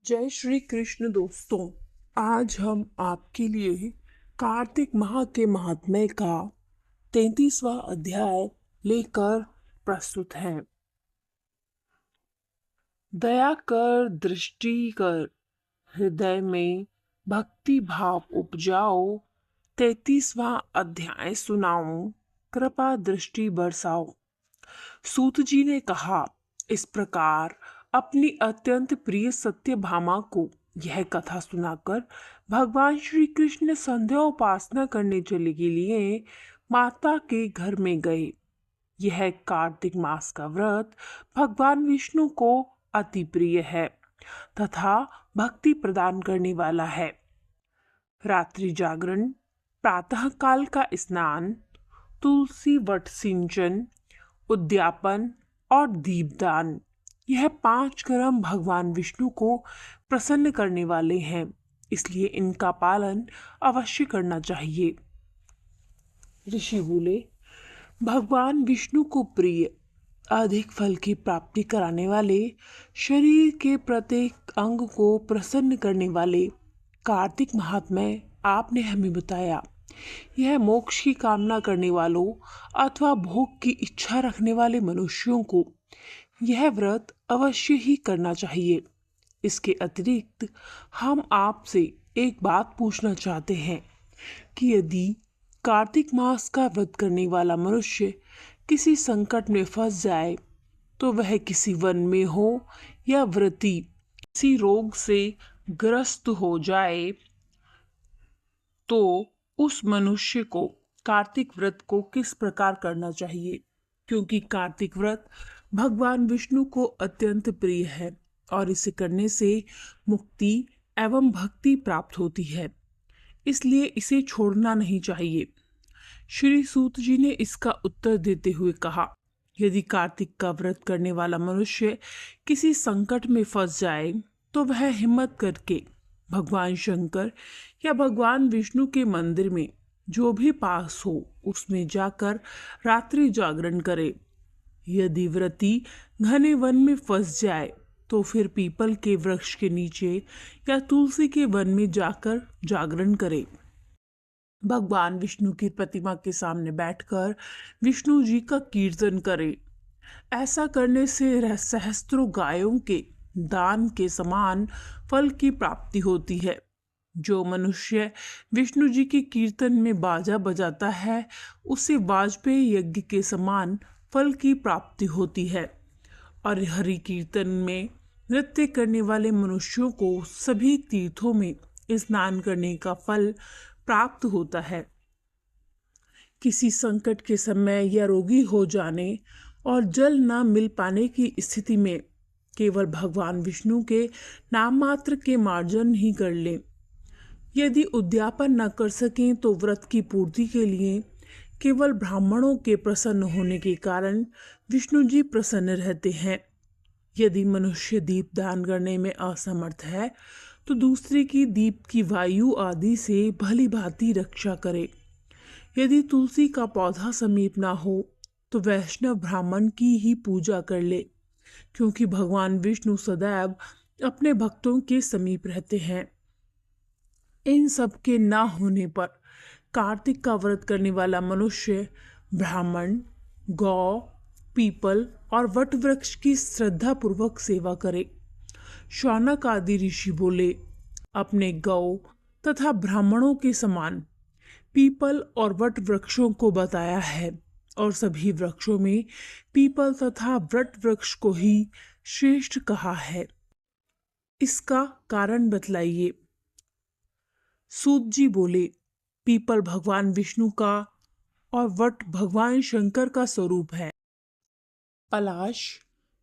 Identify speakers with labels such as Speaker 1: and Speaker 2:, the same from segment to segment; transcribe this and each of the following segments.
Speaker 1: जय श्री कृष्ण दोस्तों। आज हम आपके लिए कार्तिक माह के महात्म्य का 33वां अध्याय लेकर प्रस्तुत हैं। दया कर, दृष्टि कर, हृदय में भक्ति भाव उपजाओ। 33वां अध्याय सुनाऊं, कृपा दृष्टि बरसाओ। सूत जी ने कहा, इस प्रकार अपनी अत्यंत प्रिय सत्यभामा को यह कथा सुनाकर भगवान श्री कृष्ण संध्या उपासना करने चले के लिए माता के घर में गए। यह कार्तिक मास का व्रत भगवान विष्णु को अति प्रिय है तथा भक्ति प्रदान करने वाला है। रात्रि जागरण, प्रातः काल का स्नान, तुलसी वट सिंचन, उद्यापन और दीपदान, यह 5 कर्म भगवान विष्णु को प्रसन्न करने वाले हैं, इसलिए इनका पालन अवश्य करना चाहिए। ऋषि बोले, भगवान विष्णु को प्रिय, अधिक फल की प्राप्ति कराने वाले, शरीर के प्रत्येक अंग को प्रसन्न करने वाले कार्तिक महात्म्य आपने हमें बताया। यह मोक्ष की कामना करने वालों अथवा भोग की इच्छा रखने वाले मनुष्यों को यह व्रत अवश्य ही करना चाहिए। इसके अतिरिक्त हम आपसे एक बात पूछना चाहते हैं कि यदि कार्तिक मास का व्रत करने वाला मनुष्य किसी संकट में फंस जाए, तो वह किसी वन में हो या व्रती किसी रोग से ग्रस्त हो जाए, तो उस मनुष्य को कार्तिक व्रत को किस प्रकार करना चाहिए? क्योंकि कार्तिक व्रत भगवान विष्णु को अत्यंत प्रिय है और इसे करने से मुक्ति एवं भक्ति प्राप्त होती है, इसलिए इसे छोड़ना नहीं चाहिए। श्री सूत जी ने इसका उत्तर देते हुए कहा, यदि कार्तिक का व्रत करने वाला मनुष्य किसी संकट में फंस जाए, तो वह हिम्मत करके भगवान शंकर या भगवान विष्णु के मंदिर में जो भी पास हो उसमें जाकर रात्रि जागरण करे। यदि व्रती घने वन में फंस जाए, तो फिर पीपल के वृक्ष के नीचे या तुलसी के वन में जाकर जागरण करे। भगवान विष्णु की प्रतिमा के सामने बैठकर विष्णु जी का कीर्तन करे। ऐसा करने से सहस्त्रों गायों के दान के समान फल की प्राप्ति होती है। जो मनुष्य विष्णु जी के कीर्तन में बाजा बजाता है, उसे वाजपेयी यज्ञ के समान फल की प्राप्ति होती है। और हरि कीर्तन में नृत्य करने वाले मनुष्यों को सभी तीर्थों में स्नान करने का फल प्राप्त होता है। किसी संकट के समय या रोगी हो जाने और जल न मिल पाने की स्थिति में केवल भगवान विष्णु के नाम मात्र के मार्जन ही कर लें। यदि उद्यापन न कर सकें, तो व्रत की पूर्ति के लिए केवल ब्राह्मणों के प्रसन्न होने के कारण विष्णु जी प्रसन्न रहते हैं। यदि मनुष्य दीप दान करने में असमर्थ है, तो दूसरे की दीप की वायु आदि से भली भांति रक्षा करे। यदि तुलसी का पौधा समीप ना हो, तो वैष्णव ब्राह्मण की ही पूजा कर ले, क्योंकि भगवान विष्णु सदैव अपने भक्तों के समीप रहते हैं। इन सब के ना होने पर कार्तिक का व्रत करने वाला मनुष्य ब्राह्मण, गौ, पीपल और वट वृक्ष की श्रद्धा पूर्वक सेवा करे। शौनक आदि ऋषि बोले, अपने गौ तथा ब्राह्मणों के समान पीपल और वट वृक्षों को बताया है, और सभी वृक्षों में पीपल तथा वट वृक्ष को ही श्रेष्ठ कहा है। इसका कारण बतलाइए। सूत जी बोले, पीपल भगवान विष्णु का और वट भगवान शंकर का स्वरूप है। पलाश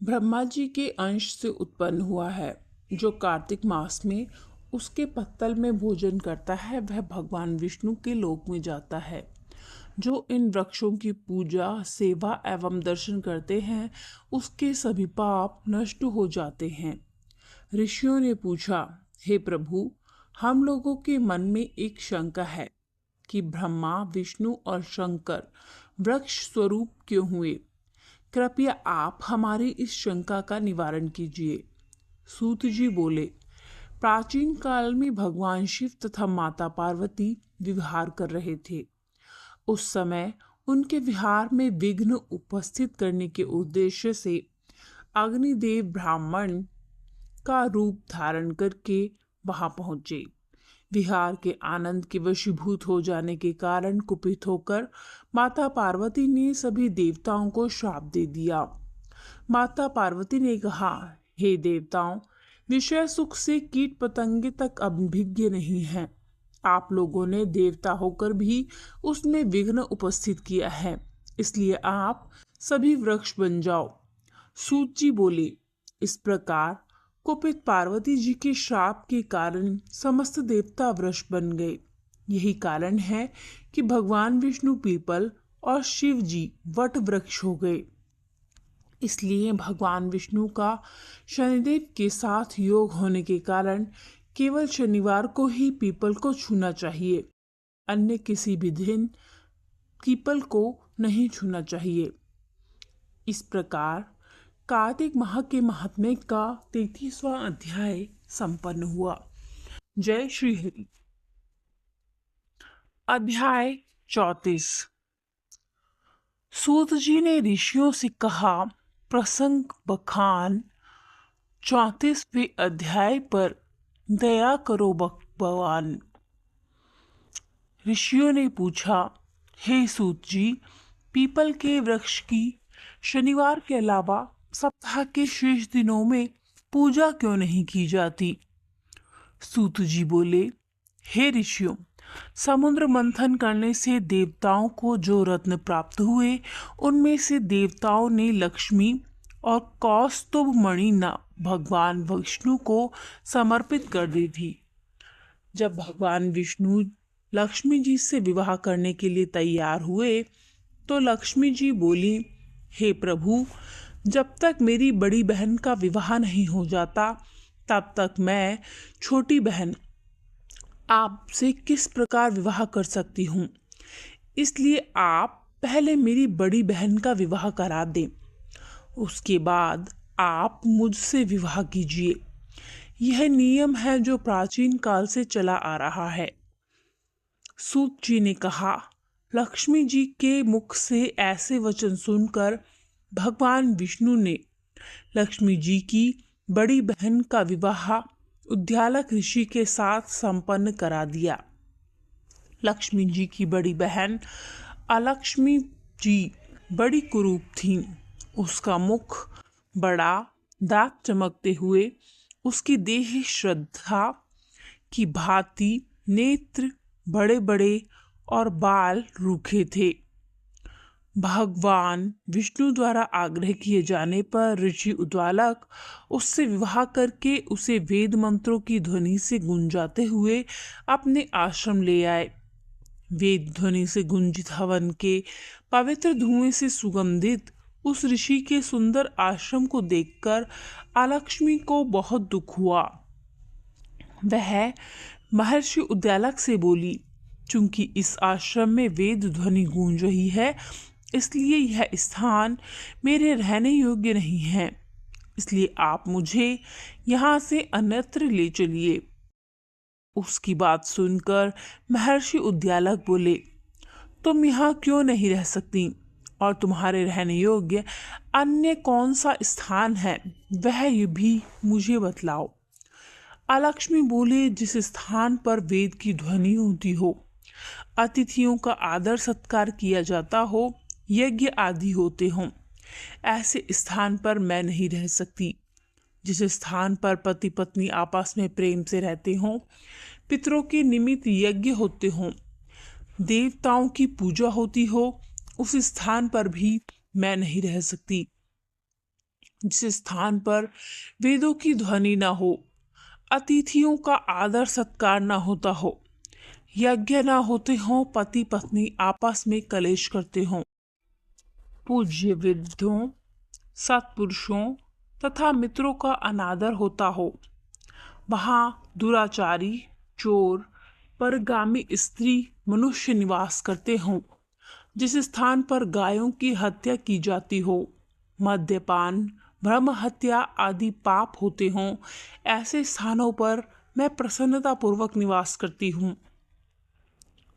Speaker 1: ब्रह्मा जी के अंश से उत्पन्न हुआ है। जो कार्तिक मास में उसके पत्तल में भोजन करता है, वह भगवान विष्णु के लोक में जाता है। जो इन वृक्षों की पूजा, सेवा एवं दर्शन करते हैं, उसके सभी पाप नष्ट हो जाते हैं। ऋषियों ने पूछा, हे प्रभु, हम लोगों के मन में एक शंका है कि ब्रह्मा, विष्णु और शंकर वृक्ष स्वरूप क्यों हुए? कृपया आप हमारी इस शंका का निवारण कीजिए। सूत जी बोले, प्राचीन काल में भगवान शिव तथा माता पार्वती विहार कर रहे थे। उस समय उनके विहार में विघ्न उपस्थित करने के उद्देश्य से अग्निदेव ब्राह्मण का रूप धारण करके वहां पहुंचे। विहार के आनंद के वशीभूत हो जाने के कारण कुपित होकर माता पार्वती ने सभी देवताओं को श्राप दे दिया। माता पार्वती ने कहा, हे देवताओं, विषय सुख से कीट पतंगे तक अभिज्ञ नहीं हैं। आप लोगों ने देवता होकर भी उसमें विघ्न उपस्थित किया है, इसलिए आप सभी वृक्ष बन जाओ। सूत जी बोले, इस प्रकार कुपित पार्वती जी के श्राप के कारण समस्त देवता वृक्ष बन गए। यही कारण है कि भगवान विष्णु पीपल और शिव जी वट वृक्ष हो गए। इसलिए भगवान विष्णु का शनिदेव के साथ योग होने के कारण केवल शनिवार को ही पीपल को छूना चाहिए, अन्य किसी भी दिन पीपल को नहीं छूना चाहिए। इस प्रकार कार्तिक माह के महात्म्य का 33वां अध्याय संपन्न हुआ। जय श्री हरि। अध्याय 34। सूत जी ने ऋषियों से कहा, प्रसंग बखान 34वें अध्याय पर दया करो भगवान। ऋषियों ने पूछा, हे सूत जी, पीपल के वृक्ष की शनिवार के अलावा सप्ताह के शेष दिनों में पूजा क्यों नहीं की जाती? सूत जी बोले, हे ऋषियों, समुद्र मंथन करने से देवताओं को जो रत्न प्राप्त हुए, उनमें से देवताओं ने लक्ष्मी और कौस्तुभ मणि न भगवान विष्णु को समर्पित कर दी थी। जब भगवान विष्णु लक्ष्मी जी से विवाह करने के लिए तैयार हुए तो लक्ष्मी जी बोली, हे प्रभु, जब तक मेरी बड़ी बहन का विवाह नहीं हो जाता तब तक मैं छोटी बहन आपसे किस प्रकार विवाह कर सकती हूँ। इसलिए आप पहले मेरी बड़ी बहन का विवाह करा दें, उसके बाद आप मुझसे विवाह कीजिए। यह नियम है जो प्राचीन काल से चला आ रहा है। सूत जी ने कहा, लक्ष्मी जी के मुख से ऐसे वचन सुनकर भगवान विष्णु ने लक्ष्मी जी की बड़ी बहन का विवाह उद्यालक ऋषि के साथ संपन्न करा दिया। लक्ष्मी जी की बड़ी बहन अलक्ष्मी जी बड़ी कुरूप थीं। उसका मुख बड़ा, दांत चमकते हुए, उसकी देह श्रद्धा की भांति नेत्र बड़े बड़े और बाल रूखे थे। भगवान विष्णु द्वारा आग्रह किए जाने पर ऋषि उद्दालक उससे विवाह करके उसे वेद मंत्रों की ध्वनि से गुंजाते हुए अपने आश्रम ले आए। वेद ध्वनि से गुंजित हवन के पवित्र धुएं से सुगंधित उस ऋषि के सुंदर आश्रम को देखकर अलक्ष्मी को बहुत दुख हुआ। वह महर्षि उद्दालक से बोली, चूंकि इस आश्रम में वेद ध्वनि गूंज रही है, इसलिए यह स्थान मेरे रहने योग्य नहीं है, इसलिए आप मुझे यहाँ से अन्यत्र ले चलिए। उसकी बात सुनकर महर्षि उद्दालक बोले, तुम यहाँ क्यों नहीं रह सकती और तुम्हारे रहने योग्य अन्य कौन सा स्थान है, वह भी मुझे बतलाओ। अलक्ष्मी बोले, जिस स्थान पर वेद की ध्वनि होती हो, अतिथियों का आदर सत्कार किया जाता हो, यज्ञ आदि होते हों, ऐसे स्थान पर मैं नहीं रह सकती। जिस स्थान पर पति पत्नी आपस में प्रेम से रहते हों, पितरों के निमित्त यज्ञ होते हों, देवताओं की पूजा होती हो, उस स्थान पर भी मैं नहीं रह सकती। जिस स्थान पर वेदों की ध्वनि न हो, अतिथियों का आदर सत्कार न होता हो, यज्ञ न होते हों, पति पत्नी आपस में कलेश करते हों, पूज्य विद्यों, सत्पुरुषों तथा मित्रों का अनादर होता हो, वहाँ दुराचारी, चोर, परगामी स्त्री मनुष्य निवास करते हों, जिस स्थान पर गायों की हत्या की जाती हो, मद्यपान, ब्रह्म हत्या आदि पाप होते हों, ऐसे स्थानों पर मैं प्रसन्नता पूर्वक निवास करती हूँ।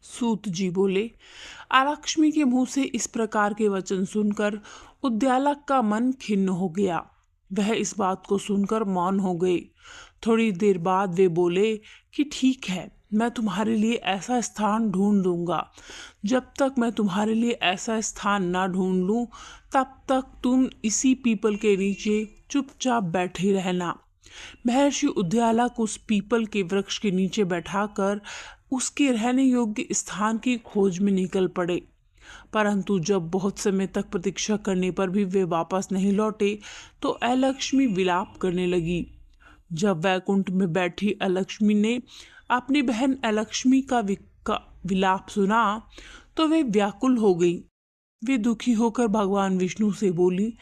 Speaker 1: सूत जी बोले। आलक्ष्मी के मुंह से इस प्रकार के वचन सुनकर उद्यालक का मन खिन्न हो गया। वह इस बात को सुनकर मौन हो गए। थोड़ी देर बाद वे बोले कि ठीक है, मैं तुम्हारे लिए ऐसा स्थान ढूंढ दूंगा। जब तक मैं तुम्हारे लिए ऐसा स्थान ना ढूंढ लूं, तब तक तुम इसी पीपल के नीचे चुपचाप बैठे रहना। महर्षि उद्यालक उस पीपल के वृक्ष के नीचे बैठाकर उसके रहने योग्य स्थान की खोज में निकल पड़े। परंतु जब बहुत समय तक प्रतीक्षा करने पर भी वे वापस नहीं लौटे, तो अलक्ष्मी विलाप करने लगी। जब वैकुंठ में बैठी अलक्ष्मी ने अपनी बहन अलक्ष्मी का विलाप सुना, तो वे व्याकुल हो गई। वे दुखी होकर भगवान विष्णु से बोली,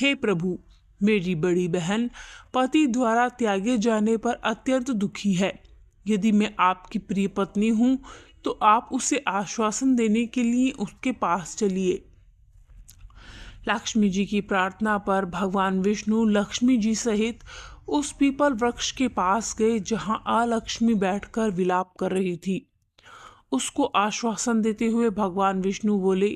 Speaker 1: हे प्रभु, मेरी बड़ी बहन पति द्वारा त्यागे जाने पर अत्यंत दुखी है। यदि मैं आपकी प्रिय पत्नी हूँ, तो आप उसे आश्वासन देने के लिए उसके पास चलिए। लक्ष्मी जी की प्रार्थना पर भगवान विष्णु लक्ष्मी जी सहित उस पीपल वृक्ष के पास गए जहां अलक्ष्मी बैठकर विलाप कर रही थी। उसको आश्वासन देते हुए भगवान विष्णु बोले,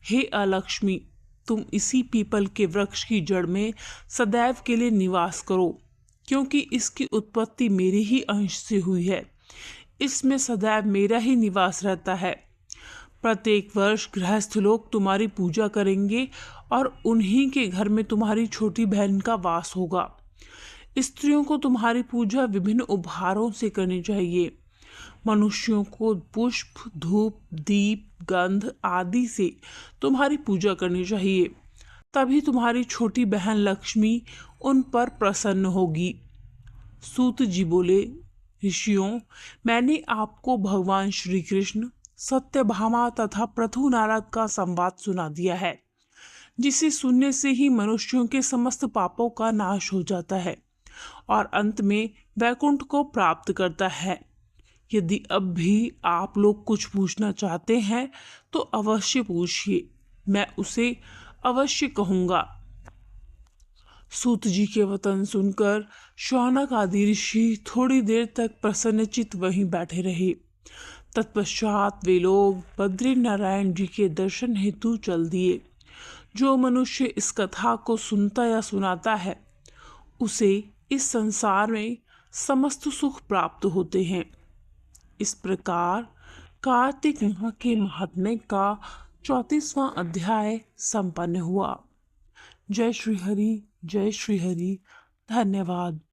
Speaker 1: हे अलक्ष्मी, तुम इसी पीपल के वृक्ष की जड़ में सदैव के लिए निवास करो, क्योंकि इसकी उत्पत्ति मेरे ही अंश से हुई है। इसमें सदैव मेरा ही निवास रहता है। प्रत्येक वर्ष गृहस्थ लोग तुम्हारी पूजा करेंगे और उन्हीं के घर में तुम्हारी छोटी बहन का वास होगा। स्त्रियों को तुम्हारी पूजा विभिन्न उपहारों से करनी चाहिए। मनुष्यों को पुष्प, धूप, दीप, गंध आदि से तुम्हारी पूजा करनी चाहिए। तभी तुम्हारी छोटी बहन लक्ष्मी उन पर प्रसन्न होगी। सूत जी बोले, ऋषियों, मैंने आपको भगवान श्री कृष्ण, सत्यभामा तथा पृथु नारद का संवाद सुना दिया है, जिसे सुनने से ही मनुष्यों के समस्त पापों का नाश हो जाता है और अंत में वैकुंठ को प्राप्त करता है। यदि अब भी आप लोग कुछ पूछना चाहते हैं तो अवश्य पूछिए, मैं उसे अवश्य कहूँगा। सूत जी के वचन सुनकर शौनक आदि ऋषि थोड़ी देर तक प्रसन्नचित्त वहीं बैठे रहे। तत्पश्चात वे लोग बद्री नारायण जी के दर्शन हेतु चल दिए। जो मनुष्य इस कथा को सुनता या सुनाता है, उसे इस संसार में समस्त सुख प्राप्त होते हैं। इस प्रकार कार्तिक माह के महात्म्य का 34वां अध्याय संपन्न हुआ। जय श्री हरि, जय श्री हरि। धन्यवाद।